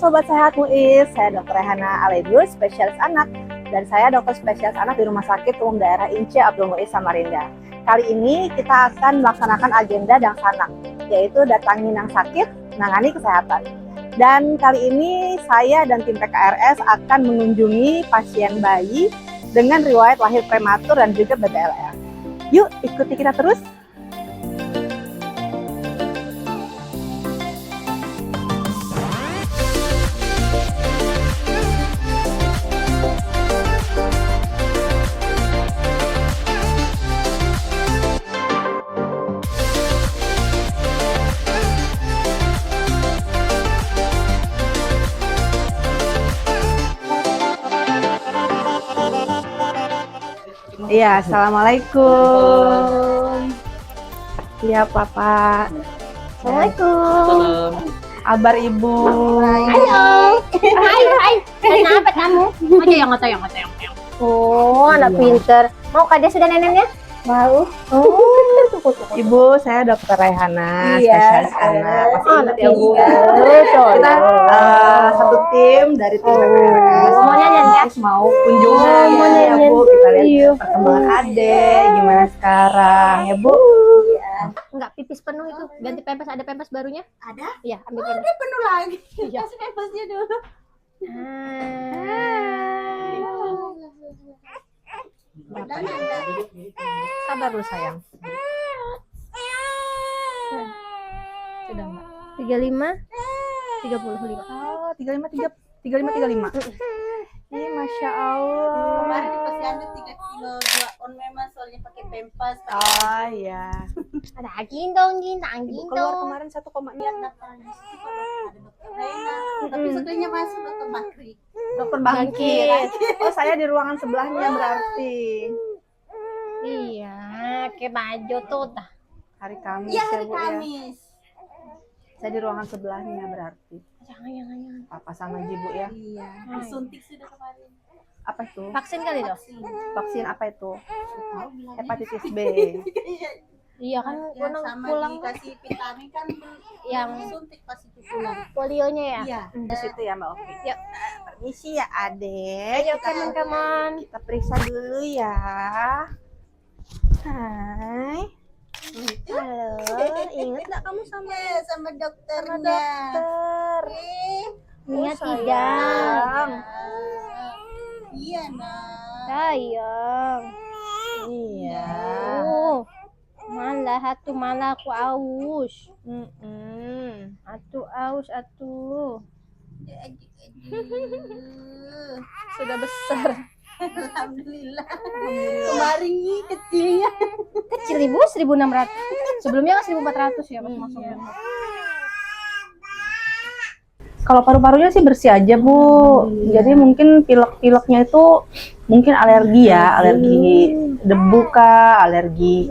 Sobat Sehat MUIS, saya Dr. Rehana Aledus, spesialis anak, dan saya dokter spesialis anak di Rumah Sakit Umum Daerah Ince Abdul Muiz Samarinda. Kali ini kita akan melaksanakan agenda Dangsanak, yaitu datangi yang sakit, menangani kesehatan. Dan kali ini saya dan tim PKRS akan mengunjungi pasien bayi dengan riwayat lahir prematur dan juga BBLR. Yuk ikuti kita terus. Iya, assalamualaikum. Iya, Papa. Assalamualaikum. Kabar Ibu? Halo. Hai. Kenapa kamu? Ngoyong. Oh, anak pinter. Mau kade sudah neneknya? Mau. Ibu, saya Dokter Rehana, spesialis anak. Masih ingat ya, Bu? Kita satu tim dari tim PKRS. Semuanya nyanyi. Mau kunjungan ya, Bu. Kita lihat perkembangan adek, gimana sekarang ya, Bu? Enggak pipis penuh itu. Ganti pempes, ada pempes barunya? Ada? Iya, ambil pempes. Ini penuh lagi. Kasih pempesnya dulu. Sabar lu sayang. Sudah enggak? 35 35. Oh, 35. Ih, Masya Allah. Kemarin di posyandu 3 kilo 2 on memang soalnya pakai pempas. Oh iya. Ada gendong. Ibu keluar kemarin 1,6. Lihat daftarnya sih kalau ada dokter Rena. Tapi satunya masuk dokter Bakri. Dokter Bangkit. Oh, saya di ruangan sebelahnya berarti. Iya, kayak baju tuh dah. Hari Kamis Iya, ya, hari Bu, ya. Kamis. Saya di ruangan sebelahnya berarti. Jangan. Papa sama Ibu ya. Iya, disuntik sudah kemarin. Apa itu? Vaksin kali dong? Vaksin apa itu? Tahu bilangnya. Hepatitis B. Iya kan Ya, pulang sama dikasih vitamin kan yang disuntik pas itu pulang. polionya ya. Iya. Di situ ya, Mbak Oki. Yuk. Permisi ya, Adek. Ayo teman-teman. Kita periksa dulu ya. Hai. Halo, ingat gak kamu sama Sama dokternya. dokter? Ingat sayang. tidak? Iya, nah. Sayang. Iya. Malah aku aus. Mm-mm. Atuh aus atuh. Sudah besar. Alhamdulillah. Kemarin ini kecilnya. Kecil Ibu 1.600. Sebelumnya kan 1.400 ya pas masuk. Kalau paru-parunya sih bersih aja, Bu. Jadi mungkin pilek-pileknya itu mungkin alergi ya, alergi debu kah, alergi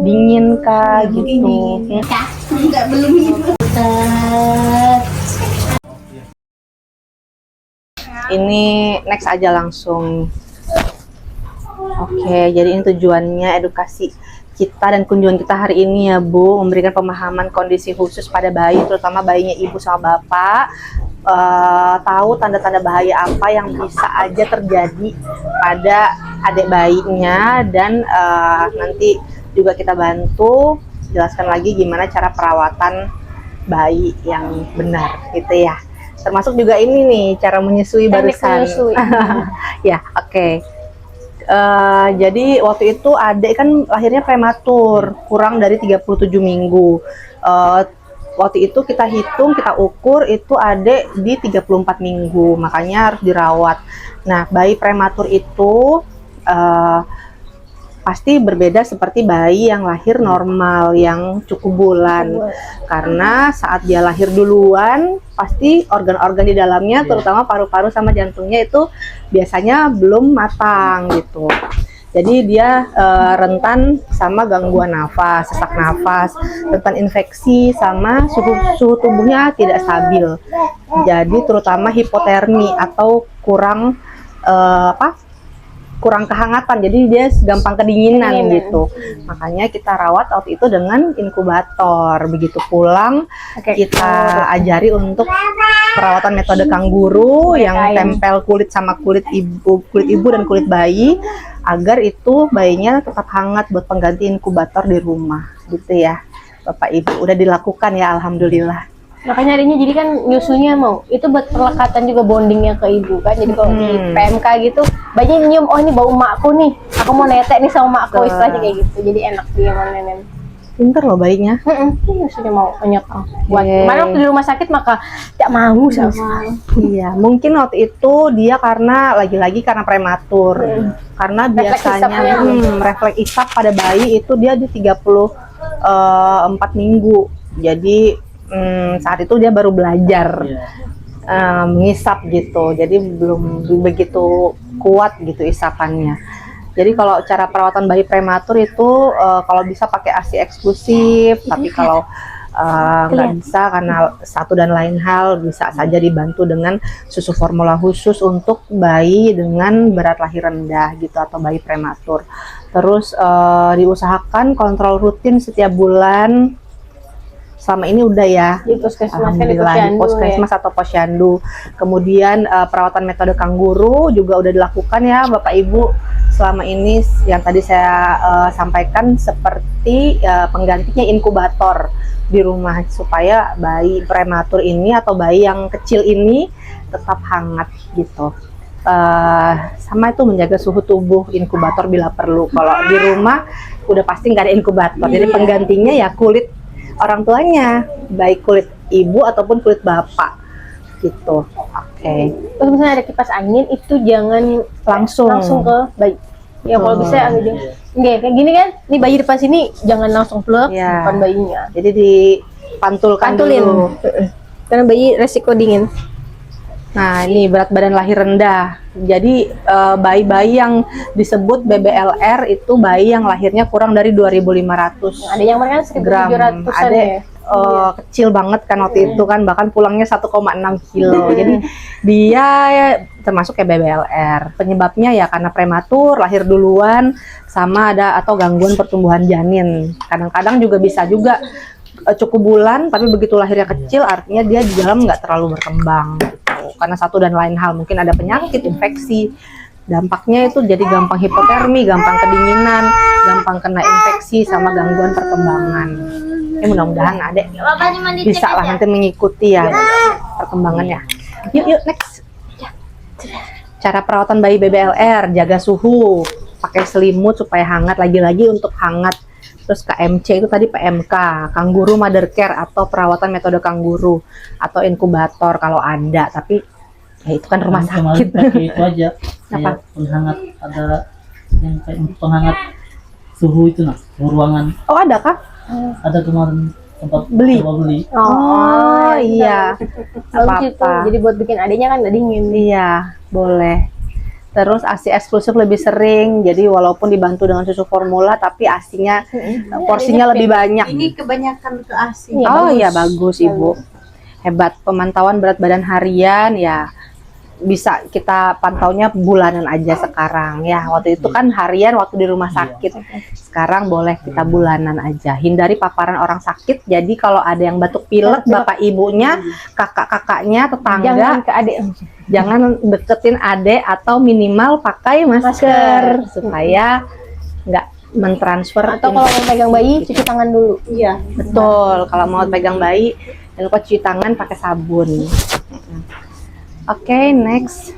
dingin kah gitu. Enggak, belum itu. Ini next aja langsung. Oke, jadi ini tujuannya edukasi kita dan kunjungan kita hari ini ya, Bu, memberikan pemahaman kondisi khusus pada bayi, terutama bayinya ibu sama bapak, tahu tanda-tanda bahaya apa yang bisa aja terjadi pada adik bayinya, dan nanti juga kita bantu jelaskan lagi gimana cara perawatan bayi yang benar gitu ya. Termasuk juga ini nih cara menyusui barusan. Ya, oke. Jadi waktu itu adik kan lahirnya prematur, kurang dari 37 minggu. Waktu itu kita hitung, kita ukur itu adik di 34 minggu, makanya harus dirawat. Nah, bayi prematur itu pasti berbeda seperti bayi yang lahir normal, yang cukup bulan. Karena saat dia lahir duluan, pasti organ-organ di dalamnya, terutama paru-paru sama jantungnya itu biasanya belum matang gitu. Jadi dia rentan sama gangguan nafas, sesak nafas, rentan infeksi, sama suhu tubuhnya tidak stabil. Jadi terutama hipotermi atau kurang kurang kehangatan, jadi dia gampang kedinginan gitu. Makanya kita rawat waktu itu dengan inkubator. Begitu pulang kita ajari untuk perawatan metode kangguru yang tempel kulit sama kulit ibu dan kulit bayi, agar itu bayinya tetap hangat buat pengganti inkubator di rumah gitu ya Bapak Ibu. Udah dilakukan ya, alhamdulillah. Makanya adanya jadi kan nyusunya mau itu buat perlekatan juga bondingnya ke ibu kan. Jadi kalau di PMK gitu bayinya nyium, oh ini bau emakku nih, aku mau netek nih sama emakku, istilahnya kayak gitu. Jadi enak dia sama nenek. Pinter loh bayinya. Nyusunya mau banyak buat kemarin waktu di rumah sakit maka tidak mau sama. Iya, mungkin waktu itu dia karena lagi-lagi karena prematur. Karena biasanya refleks isap pada bayi itu dia di 34 minggu. Jadi saat itu dia baru belajar mengisap gitu, jadi belum begitu kuat gitu isapannya. Jadi kalau cara perawatan bayi prematur itu kalau bisa pakai ASI eksklusif, tapi kalau nggak bisa karena satu dan lain hal, bisa saja dibantu dengan susu formula khusus untuk bayi dengan berat lahir rendah gitu atau bayi prematur. Terus diusahakan kontrol rutin setiap bulan. Selama ini udah ya, di puskesmas, di puskesmas atau posyandu. Kemudian perawatan metode kangguru juga udah dilakukan ya Bapak Ibu selama ini, yang tadi saya sampaikan, seperti penggantinya inkubator di rumah supaya bayi prematur ini atau bayi yang kecil ini tetap hangat gitu. Sama itu menjaga suhu tubuh inkubator bila perlu. Kalau di rumah udah pasti nggak ada inkubator, jadi penggantinya ya kulit orang tuanya, baik kulit ibu ataupun kulit bapak gitu. Oke. Terus misalnya ada kipas angin itu jangan langsung ke bayi. Ya kalau bisa ambil enggak kayak gini kan, nih bayi depan sini jangan langsung plek depan bayinya. Jadi dipantulin dulu. Karena bayi resiko dingin. Nah, ini berat badan lahir rendah. Jadi bayi-bayi yang disebut BBLR itu bayi yang lahirnya kurang dari 2.500 ada yang mereka gram. Ada kecil banget kan waktu itu kan, bahkan pulangnya 1,6 kilo. Jadi dia termasuk kayak BBLR. Penyebabnya ya karena prematur, lahir duluan, sama ada atau gangguan pertumbuhan janin. Kadang-kadang juga bisa juga cukup bulan tapi begitu lahirnya kecil, artinya dia di dalam nggak terlalu berkembang gitu. Karena satu dan lain hal, mungkin ada penyakit, infeksi, dampaknya itu jadi gampang hipotermi, gampang kedinginan, gampang kena infeksi sama gangguan perkembangan. Mudah-mudahan adek bisa lah nanti mengikuti ya perkembangannya. Yuk next. Cara perawatan bayi BBLR, jaga suhu, pakai selimut supaya hangat, lagi-lagi untuk hangat. Terus KMC itu tadi PMK, kangguru mother care atau perawatan metode kangguru atau inkubator kalau ada, tapi ya itu kan rumah sakit. Pakai itu aja. Apa? Penghangat, ada yang kayak penghangat suhu itu nah, ruangan. Oh ada kah? Ada kemarin tempat Beli. Oh iya. Apa-apa. Jadi buat bikin adiknya kan nggak dingin. Iya, boleh. Terus ASI eksklusif lebih sering, jadi walaupun dibantu dengan susu formula, tapi ASInya porsinya lebih banyak. Ini kebanyakan ke ASI. Oh iya bagus Ibu, hebat. Pemantauan berat badan harian ya bisa kita pantaunya bulanan aja sekarang ya. Waktu itu kan harian waktu di rumah sakit, sekarang boleh kita bulanan aja. Hindari paparan orang sakit, jadi kalau ada yang batuk pilek, bapak ibunya, kakak-kakaknya, tetangga, Jangan ke adik. jangan deketin adek atau minimal pakai masker supaya nggak mentransfer. Atau kalau mau pegang bayi cuci tangan dulu. Iya. Betul, kalau mau pegang bayi jangan lupa cuci tangan pakai sabun. Oke, next.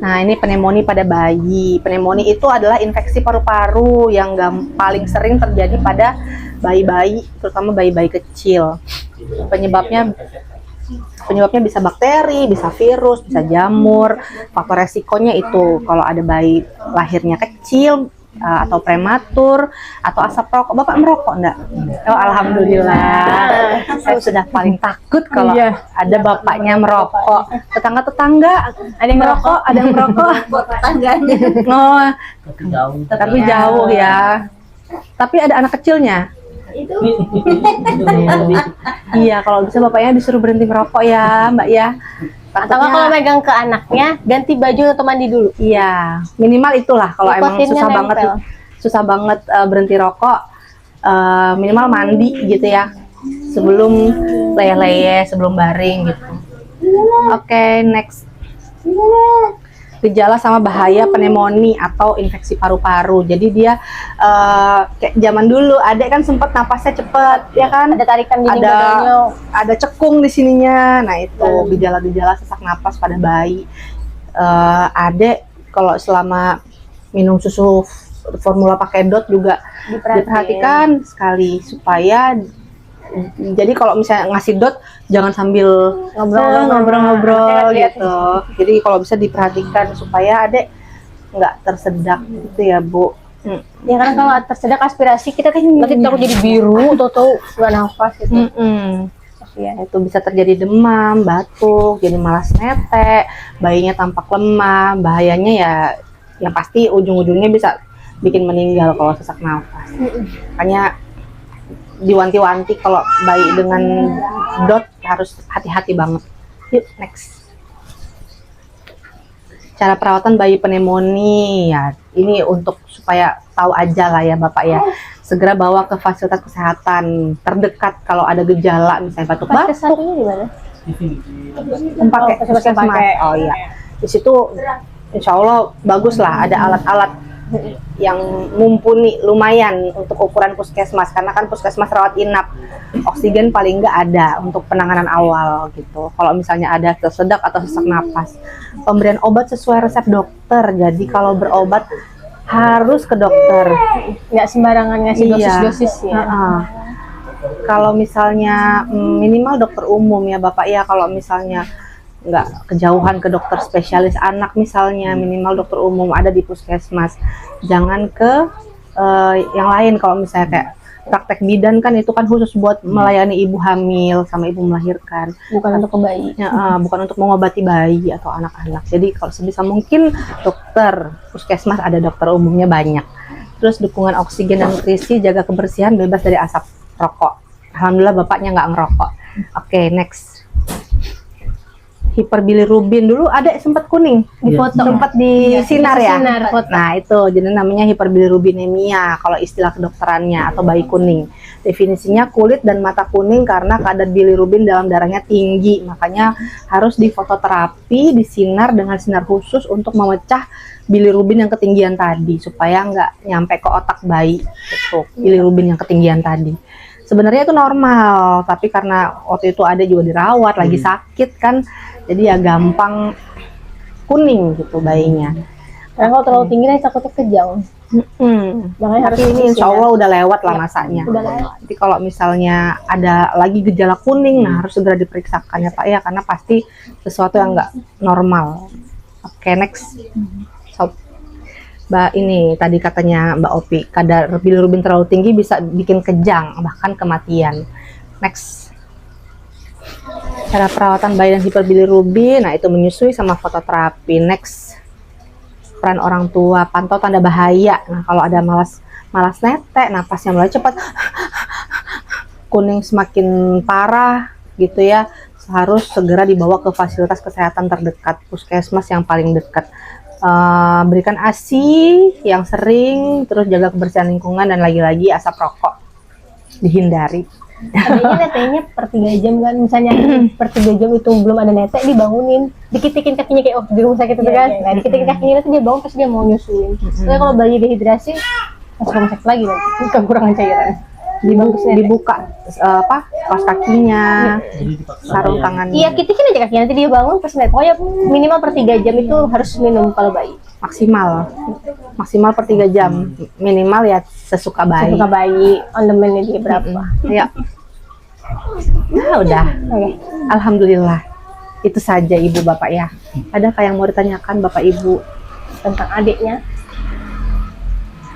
Nah, ini pneumonia pada bayi. Pneumonia itu adalah infeksi paru-paru yang paling sering terjadi pada bayi-bayi, terutama bayi-bayi kecil. Penyebabnya bisa bakteri, bisa virus, bisa jamur. Faktor resikonya itu kalau ada bayi lahirnya kecil atau prematur atau asap rokok. Bapak merokok enggak? Oh, alhamdulillah. Saya sudah paling takut kalau ada bapaknya merokok. Tetangga-tetangga ada yang merokok, ada yang merokok. Tetangganya. Oh, Tapi jauh. tapi jauh ya. Tapi ada anak kecilnya. Iya, kalau bisa bapaknya disuruh berhenti merokok ya, Mbak ya. Atau nggak kalau megang ke anaknya, ganti baju atau mandi dulu. Iya, minimal itulah kalau emang Nikotinnya nempel. susah banget berhenti rokok, minimal mandi gitu ya. Sebelum leye-leye, sebelum baring gitu. Oke, next. Gejala sama bahaya pneumonia atau infeksi paru-paru. Jadi dia kayak zaman dulu, adek kan sempat napasnya cepet, ya kan? Ada tarikan dinding Ada badannya. ada cekung di sininya. Nah itu gejala-gejala sesak napas pada bayi. Adek kalau selama minum susu formula pakai dot juga diperhatikan sekali supaya jadi kalau misalnya ngasih dot jangan sambil ngobrol-ngobrol gitu. Jadi kalau bisa diperhatikan supaya adek nggak tersedak gitu ya Bu. Ya kan kalau tersedak aspirasi kita kan nanti takut jadi biru atau nggak nafas gitu. Ya, itu bisa terjadi demam, batuk, jadi malas netek, bayinya tampak lemah. Bahayanya ya yang pasti ujung-ujungnya bisa bikin meninggal kalau sesak nafas. Makanya diwanti-wanti kalau bayi dengan dot harus hati-hati banget. Yuk next. Cara perawatan bayi pneumonia ya, ini untuk supaya tahu aja lah ya Bapak ya. Segera bawa ke fasilitas kesehatan terdekat kalau ada gejala misalnya batuk-batuk. Kesannya di mana? Di sini. Pakai puskesmas. Oh iya. Di situ insya Allah bagus lah, ada alat-alat yang mumpuni lumayan untuk ukuran puskesmas, karena kan puskesmas rawat inap, oksigen paling nggak ada untuk penanganan awal gitu. Kalau misalnya ada tersedak atau sesak napas, pemberian obat sesuai resep dokter. Jadi kalau berobat harus ke dokter, Nggak sembarangan ngasih dosis-dosis ya. Kalau misalnya minimal dokter umum ya Bapak ya. Kalau misalnya nggak kejauhan ke dokter spesialis anak misalnya, minimal dokter umum ada di puskesmas. Jangan ke yang lain. Kalau misalnya kayak praktek bidan kan itu kan khusus buat melayani ibu hamil sama ibu melahirkan, Bukan untuk ke bayi. ya, bukan untuk mengobati bayi atau anak-anak. Jadi kalau sebisa mungkin dokter puskesmas ada, dokter umumnya banyak. Terus dukungan oksigen dan nutrisi, jaga kebersihan, bebas dari asap rokok. Alhamdulillah bapaknya nggak ngerokok. Oke, next. Hiperbilirubin dulu ada sempat kuning di foto, sempat di sinar ya. Nah itu jadi namanya hiperbilirubinemia kalau istilah kedokterannya, atau bayi kuning. Definisinya kulit dan mata kuning karena kadar bilirubin dalam darahnya tinggi, makanya harus difototerapi, disinar dengan sinar khusus untuk memecah bilirubin yang ketinggian tadi supaya nggak nyampe ke otak bayi. Itu bilirubin yang ketinggian tadi. Sebenarnya itu normal, tapi karena waktu itu ada juga dirawat, lagi sakit kan, jadi ya gampang kuning gitu bayinya. Karena kalau terlalu tinggi nanti takutnya kejang. Makanya harus Tapi ini insya Allah udah lewat lah masanya. Udah lewat. Jadi kalau misalnya ada lagi gejala kuning, nah harus segera diperiksakan ya Pak ya, karena pasti sesuatu yang nggak normal. Oke, next. So, Mbak, ini tadi katanya Mbak Opi, kadar bilirubin terlalu tinggi bisa bikin kejang, bahkan kematian. Next. Cara perawatan bayi dan hiperbilirubin, nah itu menyusui sama fototerapi. Next. Peran orang tua, pantau tanda bahaya. Nah kalau ada malas netek, napasnya mulai cepat, kuning semakin parah gitu ya, harus segera dibawa ke fasilitas kesehatan terdekat, puskesmas yang paling dekat. Berikan ASI yang sering, terus jaga kebersihan lingkungan, dan lagi-lagi asap rokok dihindari. Adanya neteknya per 3 jam kan, misalnya per 3 jam itu belum ada netek, dibangunin, dikitikin kakinya kayak di rumah sakit itu kan. Nah, dikitikin kakinya nanti dia bangun terus dia mau nyusuin. Soalnya kalau bayi dehidrasi masuk rumah sakit lagi nanti, kekurangan cairan. Dibuka kaos kakinya, sarung tangan. Iya, kitikin aja kakinya nanti dia bangun terus netek. Pokoknya minimal per 3 jam itu harus minum kalau bayi. Maksimal per 3 jam, minimal ya sesuka bayi. Sesuka bayi, on the minute dia berapa. Ya. Nah, udah. Alhamdulillah. Itu saja Ibu Bapak ya. Adakah yang mau ditanyakan Bapak Ibu Tentang adiknya?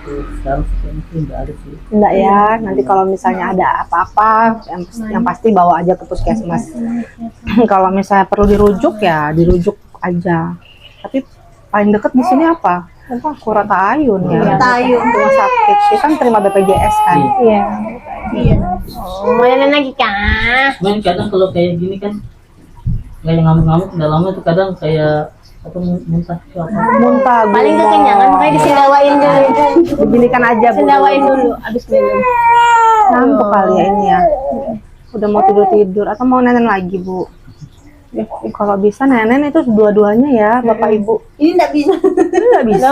Sekarang sih nggak ada sih. enggak ya? Nanti kalau misalnya ada apa-apa, yang pasti bawa aja ke puskesmas. Kalau misalnya perlu dirujuk ya dirujuk aja. Tapi paling deket di sini apa? Kurata Ayun ya. Kurata Ayun. Rumah sakit. Dia kan terima BPJS kan. Iya. Iya. Oh, mau nanya lagi kah? Cuman kadang kalau kayak gini kan kayak ngamuk-ngamuk dalamnya tuh kadang kayak apa muntah itu apa. Muntah. Paling gumoh. kekenyangan makanya disendawain dulu. Diginikan aja, Bu. Sendawain dulu abis minum. Ngantuk kali ya ini ya. Udah mau tidur atau mau nenen lagi, Bu? Kalau bisa nenen itu dua-duanya ya, Bapak Ibu. Ini enggak bisa. Nggak bisa.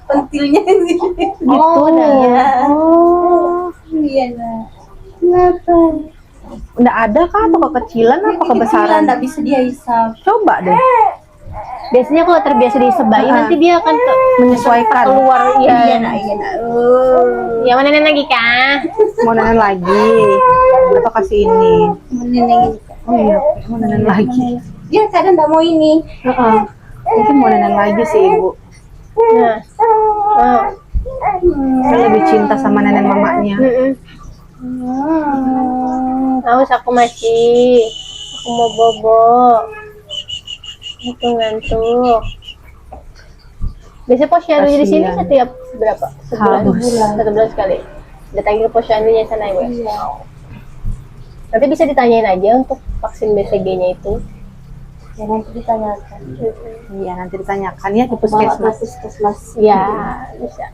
Pentilnya ini. Gitu. Ya. Oh. Iya, Nak. Kenapa? Nggak ada kah atau kekecilan atau kebesaran? Enggak bisa dia hisap. Coba deh Biasanya kalau terbiasa disebain nanti dia akan menyesuaikan. keluar Iya, ya. Nak. Iya, Nak. Oh. Ya mana lagi kah? Mau nenen lagi atau kasih ini? Menenang. Oh iya, mau nenen lagi. Dia kadang enggak mau ini. Heeh. Mungkin mau nenen lagi sih, Ibu. Nah. Oh. Saya lebih cinta sama nenek mamanya. Haus aku masih. Aku mau bobo. Aku ngantuk. Biasanya posyandu di sini Kasian. setiap berapa? Sebulan? Habis. Satu bulan sekali. Datang ke posyandunya sana ya. Nanti bisa ditanyain aja untuk vaksin BCG-nya itu. Ya nanti ditanyakan. Iya, nanti ditanyakan ya di Bawa ke puskesmas. puskesmas. Ya, bisa.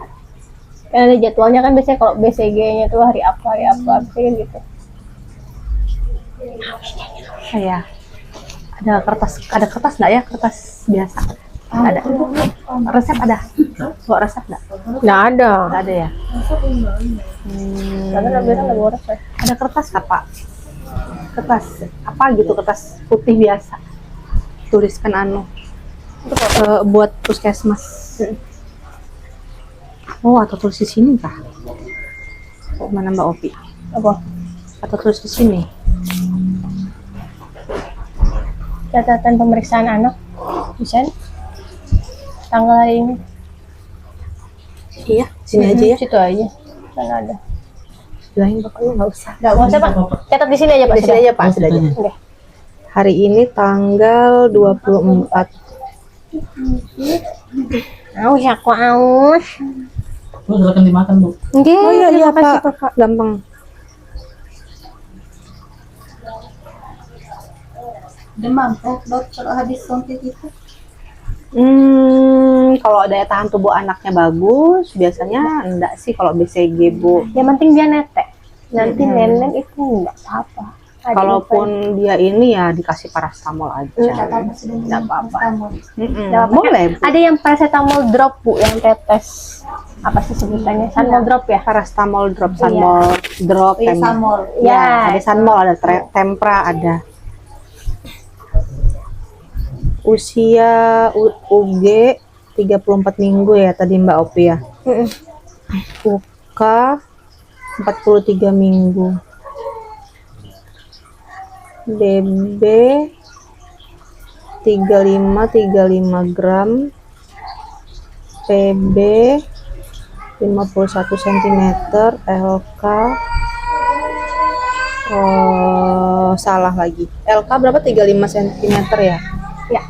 Kan ada jadwalnya kan biasanya kalau BCG-nya tuh hari apa kayak gitu. Saya ada kertas nggak ya? Kertas biasa. Ada. Resep ada. Bawa resep nggak? Nggak ada. Nggak ada ya. Karena biasa nggak boros ya. Ada kertas nggak, Pak? Kertas apa gitu? Kertas putih biasa. Tuliskan buat puskesmas. Oh, atau tulis di sini kah? Mana Mbak Opi? Apa? Atau tulis di sini? Catatan pemeriksaan anak. Bisa? Tanggal hari ini. Iya, sini aja ya. Situ aja. Kan ada. Bilangin bapaknya nggak usah. Nggak usah Pak. Catat di sini aja Pak. Di sini aja Pak, Oh, sudah aja. situ Oke. Hari ini tanggal 24. Aus aku aus. Bu, silakan dimakan, Bu. Oke. Oh iya kasih, Pak, gampang. Demam, Dok, kalau habis suntik itu. Kalau daya tahan tubuh anaknya bagus, biasanya enggak sih kalau BCG, Bu. Yang penting dia netek. Nanti nenek itu enggak apa-apa. Ada Kalaupun dia ini ya dikasih paracetamol aja. Enggak apa-apa sudah Nggak apa-apa. Nggak apa-apa. Boleh, Bu. Ada yang paracetamol drop Bu, yang tetes. Apa sih sebutannya? Sanmol drop ya? Paracetamol drop, Sanmol drop, Iya, Sanmol. Ya, ada Sanmol, ada Tempra, ada. Usia UG 34 minggu ya tadi Mbak Opi ya. UK 43 minggu. BB 35 gram. PB 51 cm. LK salah lagi. LK berapa? 35 cm ya? Ya.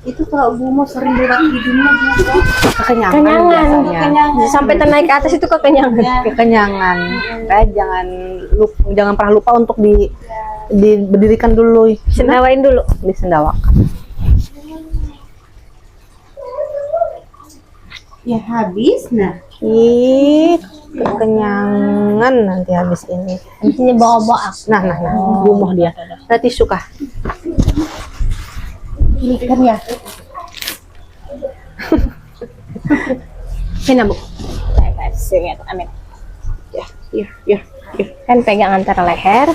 Itu kalau Bumo sering lewat hidungnya dia. Kekenyangan Kenyangan. biasanya. Sampai naik ke atas itu kekenyangan. Kekenyangan. Jangan pernah lupa untuk diberdirikan dulu. Sendawain dulu. Disendawakan. Ya habis, nah. Ih, kekenyangan nanti habis ini. Di sini bawa-bawa. Nah, gumoh dia. Ada tisu kah? Ini kan ya. Sini Bu. Saya kasih ya, amin. Ya. Kan pegang antara leher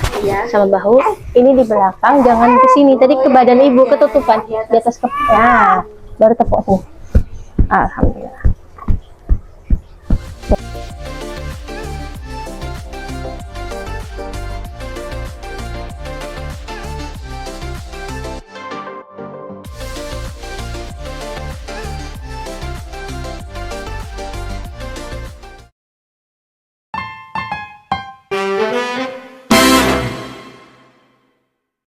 sama bahu. Ini di belakang, jangan ke sini. Tadi ke badan ibu ketutupan. Di atas ya. Baru tepuk sini. Alhamdulillah.